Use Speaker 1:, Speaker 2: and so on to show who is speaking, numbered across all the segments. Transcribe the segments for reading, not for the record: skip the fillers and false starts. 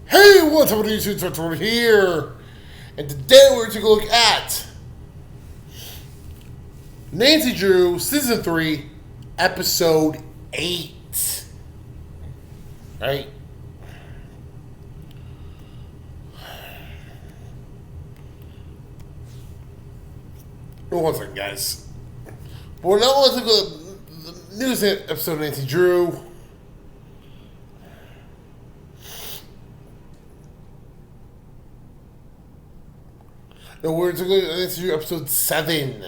Speaker 1: Hey, what's up, YouTube? It's here, and today we're taking a look at Nancy Drew Season 3, Episode 8. Right? One second, guys. Well, now let's look at the newest episode of Nancy Drew. No, we're going to Nancy Drew Episode 7.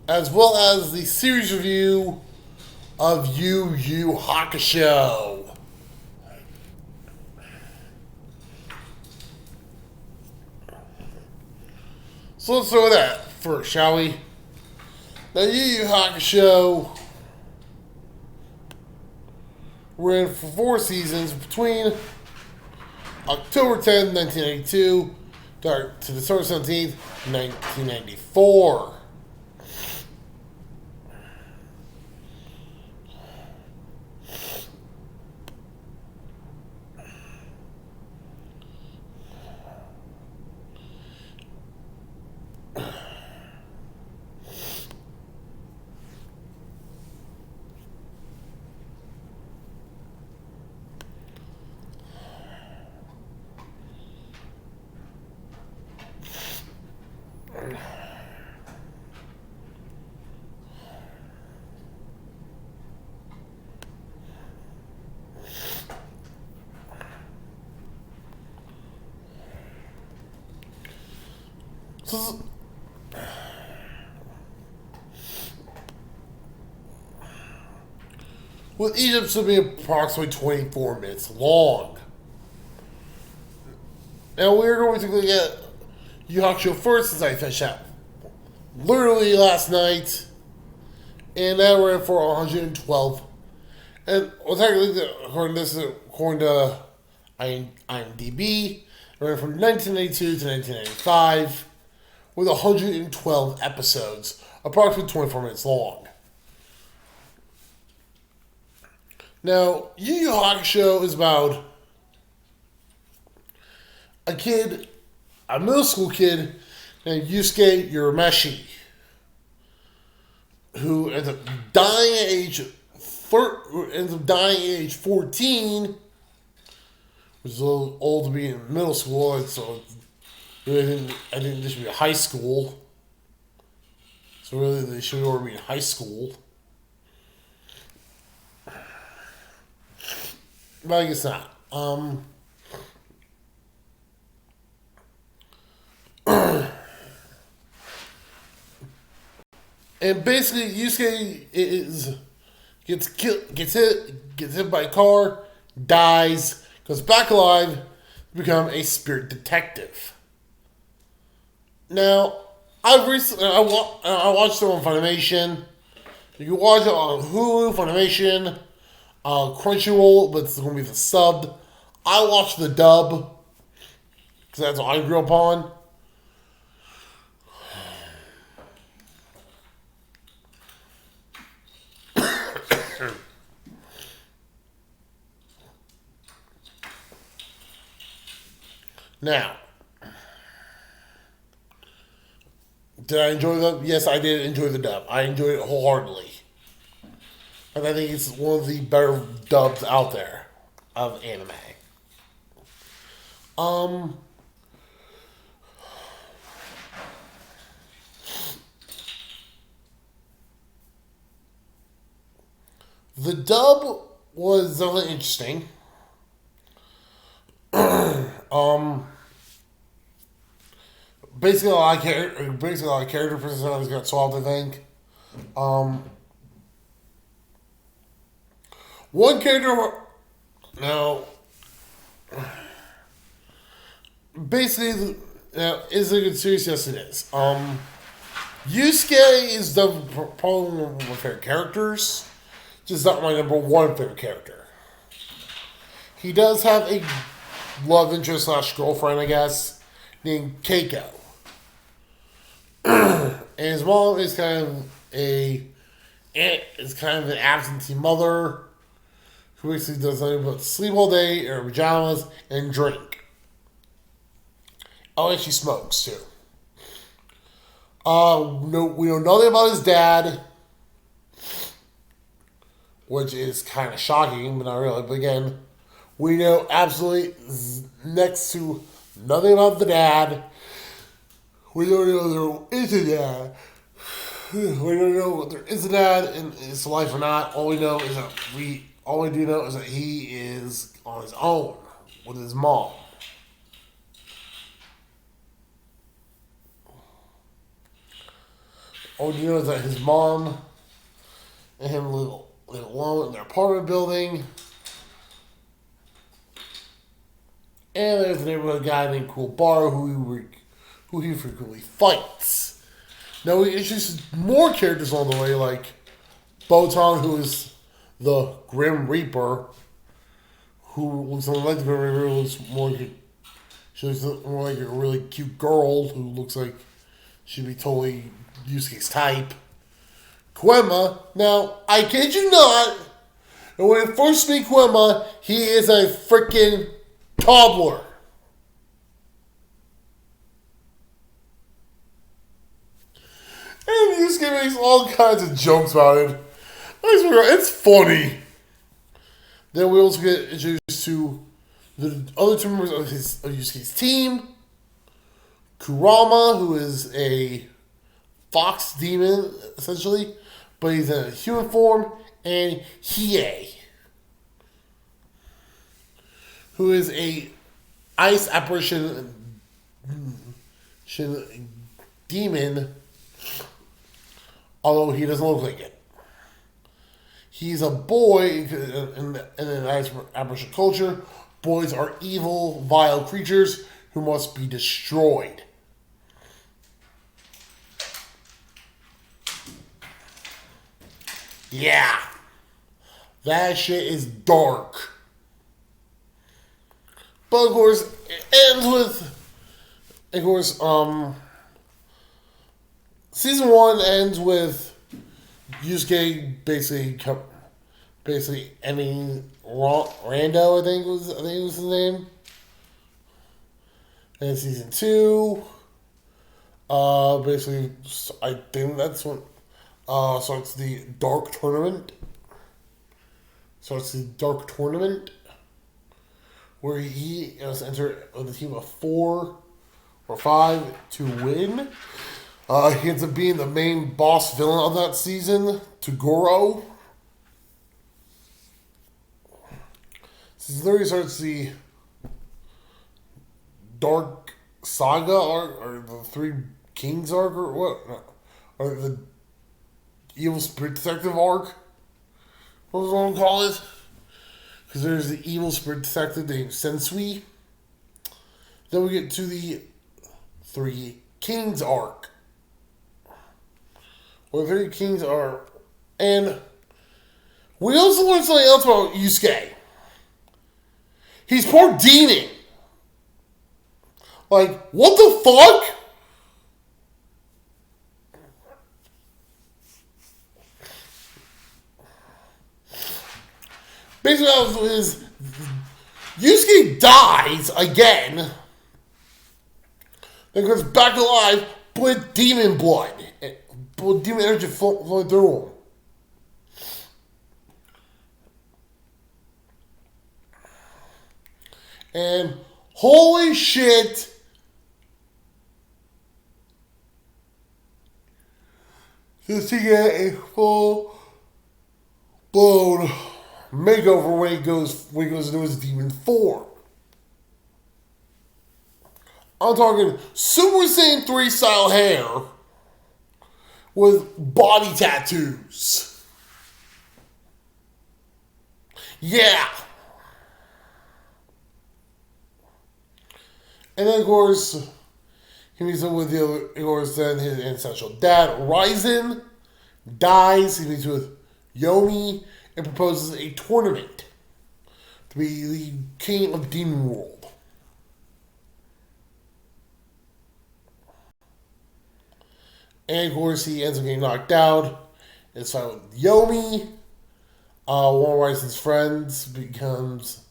Speaker 1: As well as the series review of Yu Hakusho. So let's start with that first, shall we? Now, Yu Hakusho ran for 4 seasons between October 10, 1992 to December 17th, 1994. So, with each episode being approximately 24 minutes long. Now we're going to look at Yu Hakusho first, as I finished out literally last night, and now we're in for 112. And well, technically, according to IMDb, we're from 1982 to 1995 with 112 episodes, approximately 24 minutes long. Now, Yu Hakusho is about a kid, a middle school kid named Yusuke Urameshi, who ends up dying at age 14, which is a little old to be in middle school, and so I think this should be high school. So really, they should already be in high school. But I guess not. And basically, Yusuke gets hit by a car, dies, goes back alive, to become a spirit detective. Now, I watched it on Funimation. You can watch it on Hulu, Funimation, Crunchyroll, but it's going to be the subbed. I watched the dub because that's what I grew up on. Now, did I enjoy the dub? Yes, I did enjoy the dub. I enjoyed it wholeheartedly. And I think it's one of the better dubs out there of anime. The dub was definitely interesting. Basically, a lot of character personalities got solved, I think. One character. Now, basically, is it a good series? Yes, it is. Yusuke is probably one of my favorite characters. Just not my number one favorite character. He does have a love interest slash girlfriend, I guess, named Keiko. And his mom is kind of an absentee mother who basically does nothing but sleep all day, in her pajamas, and drink. Oh, and she smokes too. No, we know nothing about his dad, which is kind of shocking, but not really. But again, we know absolutely next to nothing about the dad. We don't know there is a dad. We don't know whether there is a dad in his life or not. All we do know is that he is on his own with his mom. All we do know is that his mom and him live alone in their apartment building. And there's a neighborhood guy named Cool Bar who he frequently fights. Now we introduce more characters along the way, like Botan, who is the Grim Reaper, who looks like the Grim Reaper, she looks more like a really cute girl who looks like she'd be totally Yusuke's type. Koema, now I kid you not, and when I first meet Koema, he is a freaking toddler. And Yusuke makes all kinds of jokes about it. I swear, it's funny. Then we also get introduced to the other two members of Yusuke's team. Kurama, who is a fox demon, essentially, but he's in a human form, and Hiei, who is a ice apparition demon, although he doesn't look like it. He's a boy in an ice apparition culture. Boys are evil, vile creatures who must be destroyed. Yeah. That shit is dark. But of course, it ends with, season 1 ends with Yusuke basically ending Rando, I think was his name. And season 2, basically, I think that's when starts the Dark Tournament. Where he has to enter with a team of 4 or 5 to win. He ends up being the main boss villain of that season, Toguro. Season 3 starts the Dark Saga arc, or the Three Kings arc, or what? Or the Evil Spirit Detective arc. What was I going to call it? Because there's the Evil Spirit Detective named Sensui. Then we get to the Three Kings arc. Where the Three Kings are. And we also learned something else about Yusuke. He's part demon. Like, what the fuck? Basically, that was Yusuke dies again. Then goes back to life with demon blood. With demon energy flowing through him. And holy shit. Does he get a full blown makeover when he goes into his demon form? I'm talking Super Saiyan 3 style hair with body tattoos. Yeah. And then, of course, he meets up with the other, of course, then his ancestral dad, Ryzen, dies. He meets with Yomi and proposes a tournament to be the king of Demon World. And of course, he ends up getting knocked out. It's fight with Yomi. One of Rison's friends becomes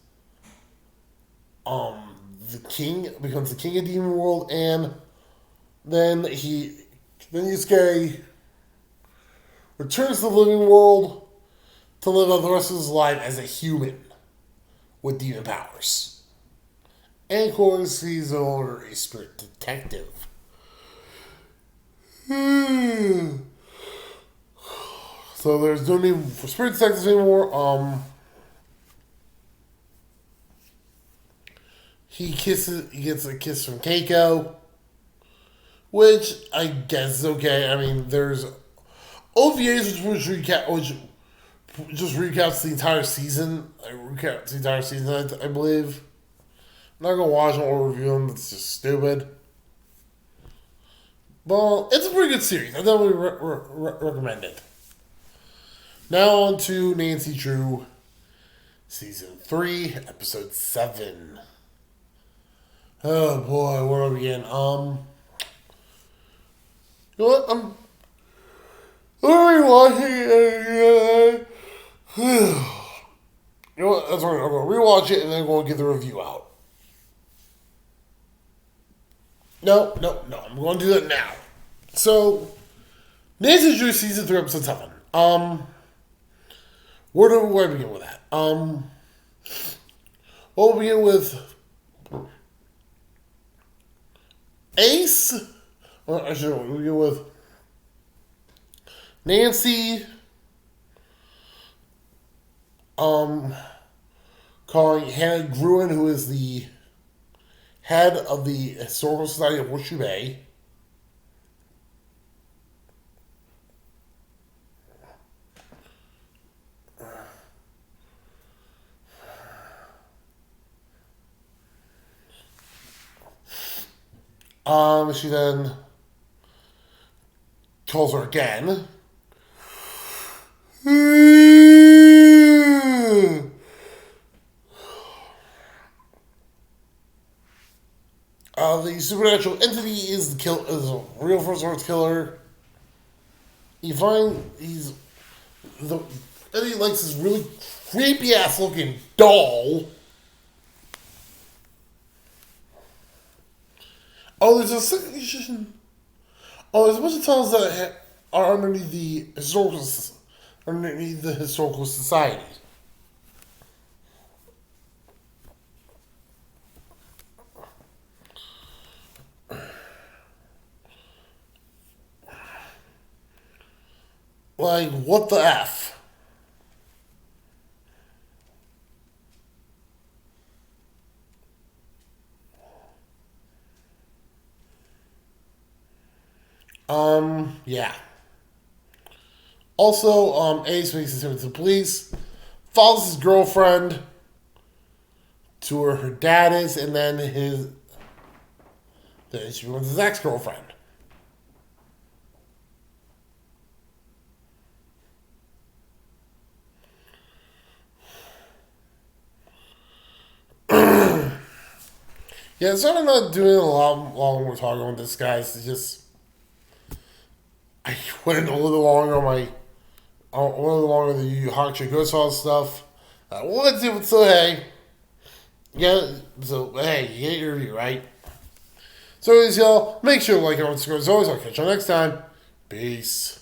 Speaker 1: the king, becomes the king of Demon World, and then Yusuke returns to the living world to live out the rest of his life as a human with demon powers. And of course, he's no longer a spirit detective. So there's no need for spirit detectives anymore. He gets a kiss from Keiko, which I guess is okay. I mean, there's OVAs which just recaps the entire season. I believe. I'm not gonna watch them or review them. It's just stupid. Well, it's a pretty good series. I definitely recommend it. Now on to Nancy Drew, Season 3, Episode 7. Oh boy, where do I begin? You know what? I'm rewatching it. You know what? That's right. I'm going to rewatch it and then I'm going to get the review out. No. I'm going to do that now. So, Nancy Drew Season 3, Episode 7. Where do I begin with that? Well, we'll begin with Ace. Well, actually, we'll begin with Nancy. Calling Hannah Gruen, who is the head of the Historical Society of Horseshoe Bay. She then calls her again. The supernatural entity is a real first source killer. You find the entity likes this really creepy ass looking doll. Oh, there's a second. Oh, there's a bunch of tunnels that are underneath the historical society. Like, what the F? Yeah. Also, Ace makes his way to the police, follows his girlfriend to where her dad is, and then she becomes his ex-girlfriend. Yeah, so I'm not doing a lot longer talking on this, guys. It's just I went a little longer on the Yu Hakusho Ghost Files stuff. I wanted to, but so hey, yeah. So hey, you get your review, right? So anyways, y'all, make sure to like, comment, subscribe. As always, I'll catch you next time. Peace.